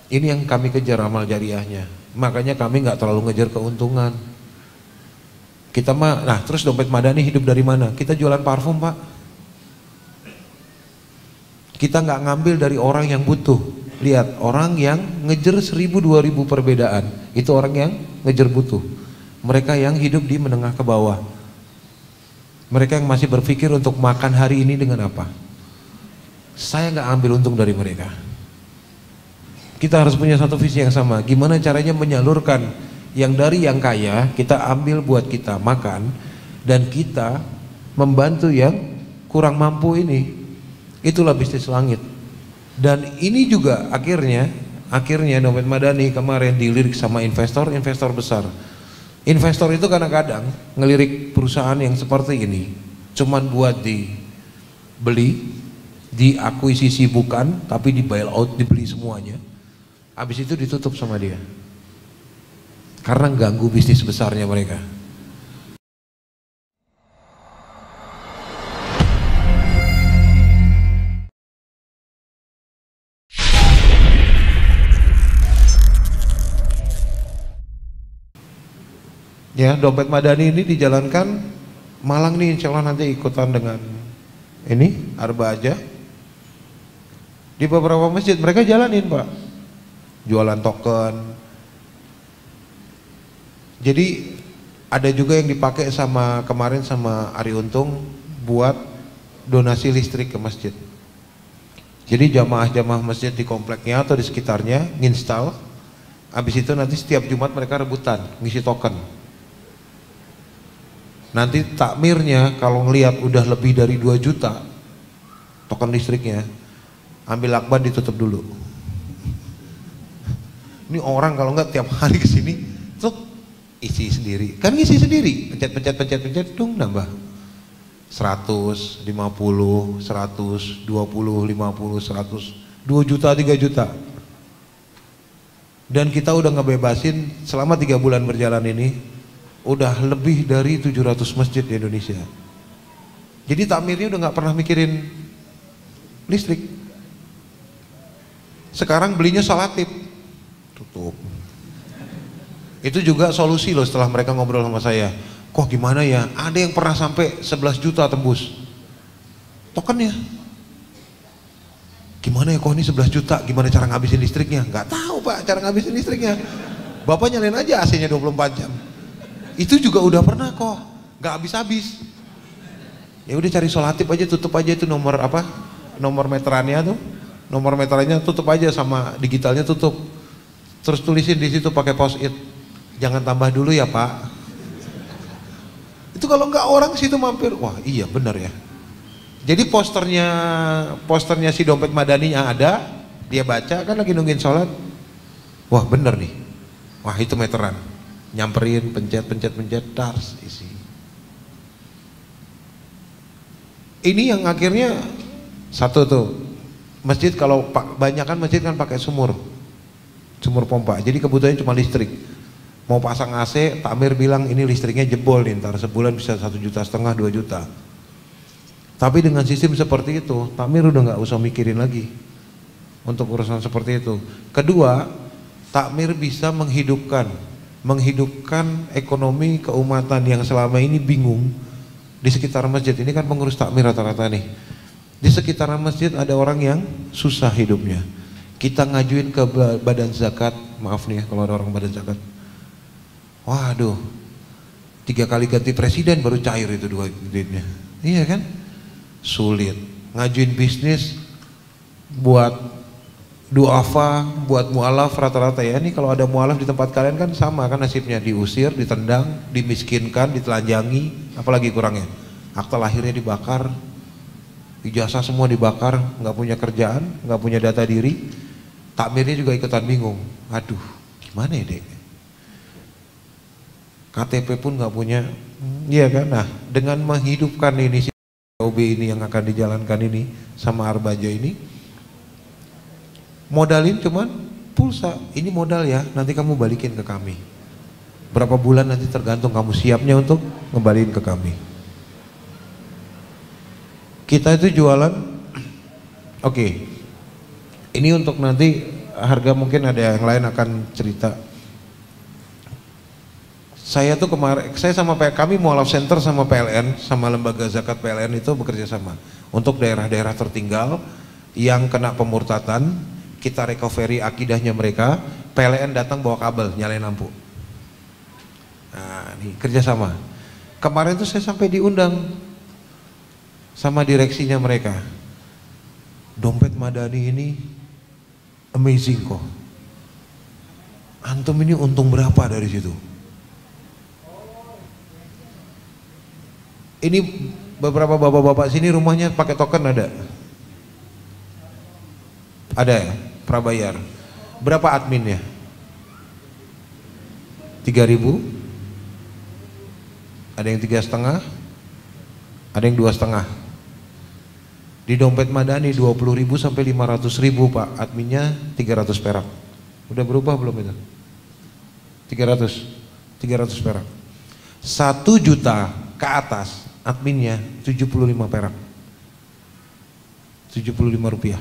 Ini yang kami kejar amal jariahnya. Makanya kami nggak terlalu ngejar keuntungan. Kita mah, nah terus Dompet Madani hidup dari mana? Kita jualan parfum Pak. Kita nggak ngambil dari orang yang butuh. Lihat, orang yang ngejar 1000-2000 perbedaan, itu orang yang ngejar butuh. Mereka yang hidup di menengah ke bawah. Mereka yang masih berpikir untuk makan hari ini dengan apa. Saya nggak ambil untung dari mereka. Kita harus punya satu visi yang sama. Gimana caranya menyalurkan yang dari yang kaya kita ambil buat kita makan, dan kita membantu yang kurang mampu ini. Itulah bisnis langit. Dan ini juga akhirnya Dompet Madani kemarin dilirik sama investor besar. Investor itu kadang-kadang ngelirik perusahaan yang seperti ini cuman buat dibeli, diakuisisi bukan, tapi di bail out, dibeli semuanya. Habis itu ditutup sama dia. Karena ganggu bisnis besarnya mereka. Ya, Dompet Madani ini dijalankan Malang nih, insya Allah nanti ikutan dengan ini Arba aja. Di beberapa masjid mereka jalanin Pak, jualan token. Jadi ada juga yang dipakai sama kemarin sama Ari Untung buat donasi listrik ke masjid. Jadi jamaah-jamaah masjid di kompleknya atau di sekitarnya nginstal, habis itu nanti setiap Jumat mereka rebutan ngisi token. Nanti takmirnya kalau ngelihat udah lebih dari 2 juta token listriknya, ambil lakban ditutup dulu. Ini orang kalau nggak tiap hari kesini tuh isi sendiri, kan ngisi sendiri, pencet dong nambah 100, 50, 100, 20, 50, 100, 2 juta, 3 juta. Dan kita udah ngebebasin selama 3 bulan berjalan ini udah lebih dari 700 masjid di Indonesia. Jadi takmirnya udah nggak pernah mikirin listrik. Sekarang belinya salatip, tutup. Itu juga solusi loh setelah mereka ngobrol sama saya. Kok gimana ya? Ada yang pernah sampai 11 juta tembus tokennya. Gimana ya kok ini 11 juta? Gimana cara ngabisin listriknya? Nggak tahu Pak cara ngabisin listriknya. Bapak nyalain aja AC-nya 24 jam. Itu juga udah pernah kok, nggak habis-habis. Ya udah cari solatip aja, tutup aja itu nomor apa? Nomor meterannya tuh, nomor meterannya tutup aja sama digitalnya tutup. Terus tulisin di situ pakai post-it. Jangan tambah dulu ya Pak. Itu kalau nggak orang situ mampir, wah iya bener ya. Jadi posternya si Dompet Madaninya ada, dia baca kan lagi nungguin sholat. Wah bener nih, wah itu meteran. Nyamperin, pencet, tars, isi. Ini yang akhirnya satu tuh, masjid kalau banyak kan masjid kan pakai sumur pompa, jadi kebutuhannya cuma listrik. Mau pasang AC, takmir bilang ini listriknya jebol nih, ntar sebulan bisa 1,5 juta, 2 juta. Tapi dengan sistem seperti itu, takmir udah nggak usah mikirin lagi untuk urusan seperti itu. Kedua, takmir bisa menghidupkan ekonomi keumatan yang selama ini bingung di sekitar masjid. Ini kan pengurus takmir rata-rata nih. Di sekitar masjid ada orang yang susah hidupnya. Kita ngajuin ke badan zakat, maaf nih ya kalau ada orang badan zakat. Waduh, 3 kali ganti presiden baru cair itu duitnya. Iya kan? Sulit. Ngajuin bisnis buat duafa, buat mualaf rata-rata ya. Ini kalau ada mualaf di tempat kalian kan sama kan nasibnya, diusir, ditendang, dimiskinkan, ditelanjangi, apalagi kurangnya. Akta lahirnya dibakar, ijazah semua dibakar, nggak punya kerjaan, nggak punya data diri. Takmirnya juga ikutan bingung. Aduh, gimana ya dek? KTP pun nggak punya, iya kan? Nah, dengan menghidupkan ini si OB ini yang akan dijalankan ini sama Arbaja ini, modalin cuman pulsa, ini modal ya, nanti kamu balikin ke kami. Berapa bulan nanti tergantung kamu siapnya untuk ngembaliin ke kami. Kita itu jualan, oke. Ini untuk nanti harga mungkin ada yang lain akan cerita. Saya tuh kemarin, saya sama kami Mualaf Center sama PLN, sama lembaga zakat PLN itu bekerja sama untuk daerah-daerah tertinggal yang kena pemurtatan. Kita recovery akidahnya mereka. PLN datang bawa kabel, nyalain lampu. Nah, ini kerjasama. Kemarin tuh saya sampai diundang sama direksinya mereka. Dompet Madani ini amazing kok. Antum ini untung berapa dari situ? Ini beberapa bapak-bapak sini rumahnya pakai token ada? Ada ya? Prabayar. Berapa adminnya? 3.000? Ada yang 3,5? Ada yang 2,5? Di dompet Madani 20.000 sampai 500.000 Pak, adminnya 300 perak. Udah berubah belum itu? 300 perak. 1 juta ke atas adminnya 75 perak. 75 rupiah.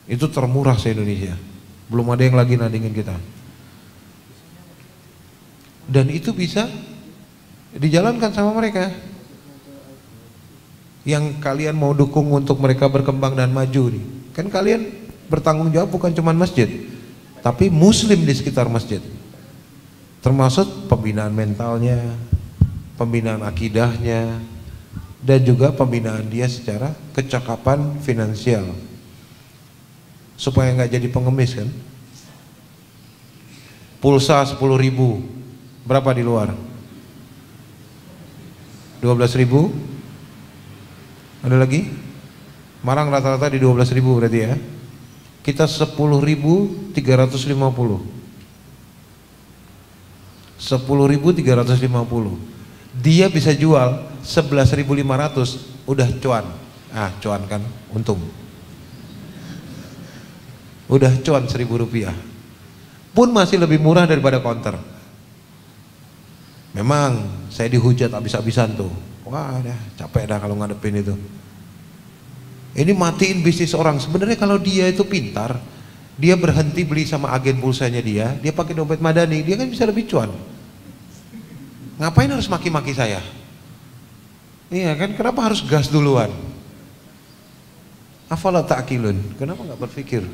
Itu termurah se-Indonesia. Belum ada yang lagi nandingin kita. Dan itu bisa dijalankan sama mereka. Yang kalian mau dukung untuk mereka berkembang dan maju nih. Kan kalian bertanggung jawab bukan cuma masjid, tapi muslim di sekitar masjid. Termasuk pembinaan mentalnya, pembinaan akidahnya, dan juga pembinaan dia secara kecakapan finansial. Supaya nggak jadi pengemis kan. Pulsa 10.000, berapa di luar? 12.000. Ada lagi? Marang rata-rata di 12.000 berarti ya. Kita 10.350. 10.350. Dia bisa jual 11.500, udah cuan. Ah, cuan kan, untung. Udah cuan 1.000 rupiah. Pun masih lebih murah daripada counter. Memang saya dihujat habis-habisan tuh. Wah, dah capek dah kalau ngadepin itu. Ini matiin bisnis orang. Sebenarnya kalau dia itu pintar, dia berhenti beli sama agen pulsanya dia pakai dompet Madani, dia kan bisa lebih cuan. Ngapain harus maki-maki saya? Iya kan, kenapa harus gas duluan? Afala ta'qilun, kenapa nggak berpikir?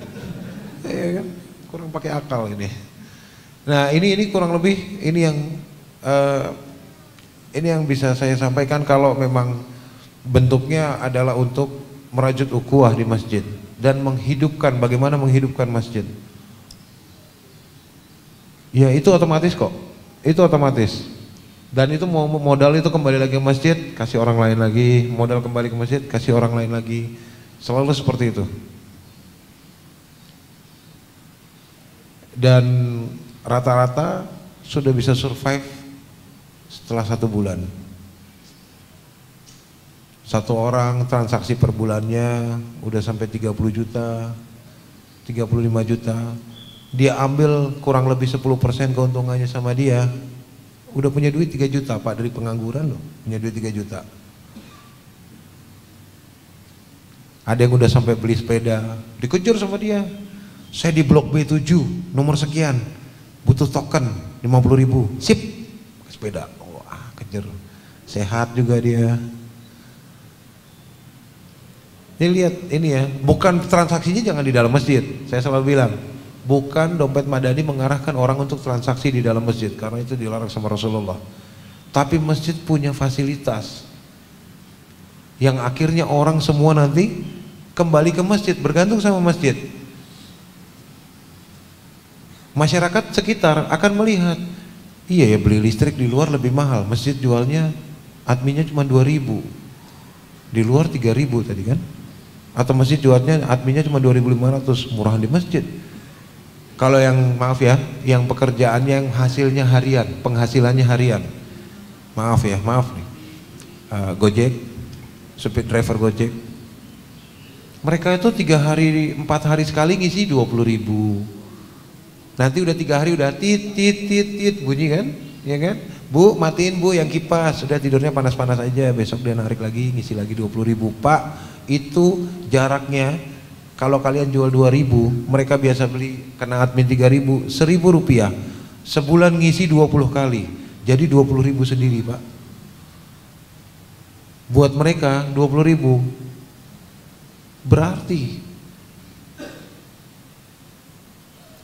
Iya kan, kurang pakai akal ini. Nah ini kurang lebih ini yang bisa saya sampaikan kalau memang bentuknya adalah untuk merajut ukhuwah di masjid dan menghidupkan, bagaimana menghidupkan masjid. Ya itu otomatis kok, itu otomatis. Dan itu mau modal itu kembali lagi ke masjid, kasih orang lain lagi, modal kembali ke masjid, kasih orang lain lagi, selalu seperti itu. Dan rata-rata sudah bisa survive setelah 1 bulan. 1 orang transaksi per bulannya udah sampai 30 juta, 35 juta. Dia ambil kurang lebih 10% keuntungannya sama dia, udah punya duit 3 juta Pak, dari pengangguran loh, punya duit 3 juta. Ada yang udah sampai beli sepeda, dikejar sama dia. Saya di blok B7, nomor sekian, butuh token 50.000, sip, sepeda. Wah, kejar. Sehat juga dia. Ini lihat ini ya, bukan transaksinya jangan di dalam masjid. Saya selalu bilang, bukan dompet Madani mengarahkan orang untuk transaksi di dalam masjid, karena itu dilarang sama Rasulullah. Tapi masjid punya fasilitas yang akhirnya orang semua nanti kembali ke masjid, bergantung sama masjid. Masyarakat sekitar akan melihat, iya ya, beli listrik di luar lebih mahal, masjid jualnya adminnya cuma 2.000, di luar 3.000 tadi kan, atau masjid jualnya adminnya cuma 2.500, murahan di masjid. Kalau yang maaf ya, yang pekerjaannya yang hasilnya harian, penghasilannya harian, maaf ya, maaf nih, Gojek, supir driver Gojek, mereka itu 3 hari 4 hari sekali ngisi 20.000. Nanti udah 3 hari udah tit bunyi kan, ya kan? Bu, matiin bu yang kipas, sudah tidurnya panas-panas aja, besok dia narik lagi ngisi lagi 20.000. Pak, itu jaraknya Kalau kalian jual 2.000, mereka biasa beli kena admin 3.000, 1.000 rupiah. Sebulan ngisi 20 kali, jadi 20.000 sendiri Pak. Buat mereka 20.000 berarti.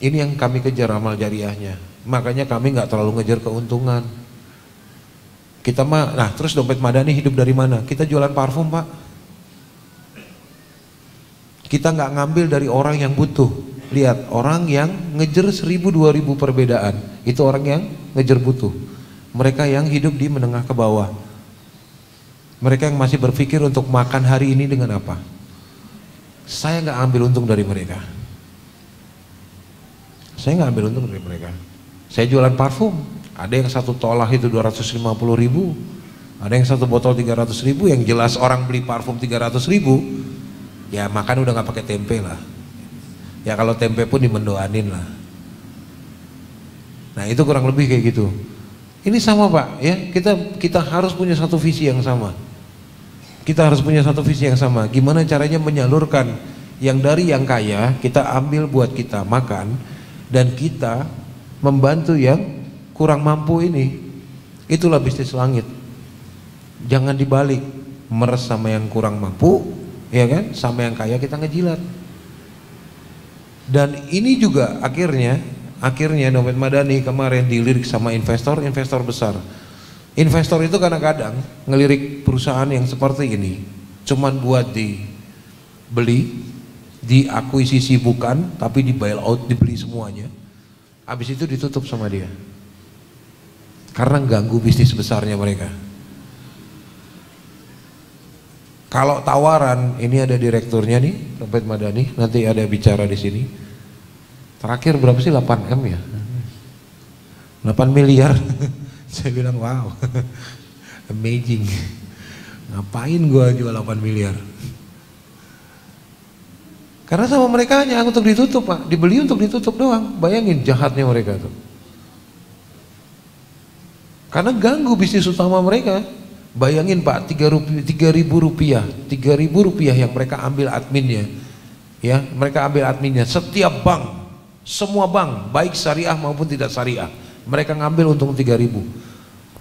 Ini yang kami kejar amal jariahnya. Makanya kami nggak terlalu ngejar keuntungan. Kita mah, nah terus dompet madani hidup dari mana? Kita jualan parfum Pak. Kita nggak ngambil dari orang yang butuh. Lihat, orang yang ngejar 1.000-2.000 perbedaan, itu orang yang ngejar butuh. Mereka yang hidup di menengah ke bawah. Mereka yang masih berpikir untuk makan hari ini dengan apa. Saya nggak ambil untung dari mereka. Saya nggak ambil untung dari mereka. Saya jualan parfum. Ada yang satu tolah itu 250.000, ada yang satu botol 300.000. Yang jelas orang beli parfum 300.000. Ya makan udah nggak pakai tempe lah. Ya kalau tempe pun dimendoanin lah. Nah itu kurang lebih kayak gitu. Ini sama Pak ya, kita harus punya satu visi yang sama. Kita harus punya satu visi yang sama. Gimana caranya menyalurkan yang dari yang kaya kita ambil buat kita makan, dan kita membantu yang kurang mampu ini. Itulah bisnis langit. Jangan dibalik, meres sama yang kurang mampu, ya kan, sama yang kaya kita ngejilat. Dan ini juga akhirnya dompet madani kemarin dilirik sama investor besar. Investor itu kadang-kadang ngelirik perusahaan yang seperti ini cuman buat dibeli, diakuisisi bukan, tapi di bail out, dibeli semuanya. Habis itu ditutup sama dia karena ganggu bisnis besarnya mereka. Kalau tawaran, ini ada direkturnya nih, dompet madani, nanti ada bicara di sini. Terakhir berapa sih? 8M ya? 8 miliar. Saya bilang wow, amazing. Ngapain gua jual 8 miliar? Karena sama mereka hanya untuk ditutup Pak, dibeli untuk ditutup doang. Bayangin jahatnya mereka tuh. Karena ganggu bisnis utama mereka. Bayangin Pak, 3.000 rupiah yang mereka ambil adminnya, ya mereka ambil adminnya. Setiap bank, semua bank, baik syariah maupun tidak syariah, mereka ngambil untung 3.000.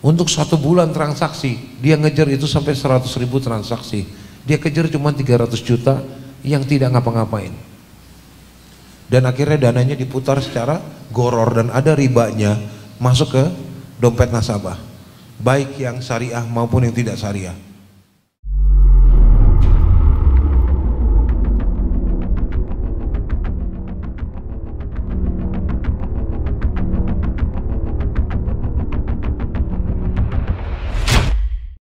Untuk 1 bulan transaksi, dia ngejar itu sampai 100.000 transaksi. Dia kejar cuma 300 juta yang tidak ngapa-ngapain. Dan akhirnya dananya diputar secara goror dan ada ribanya masuk ke dompet nasabah, baik yang syariah maupun yang tidak syariah.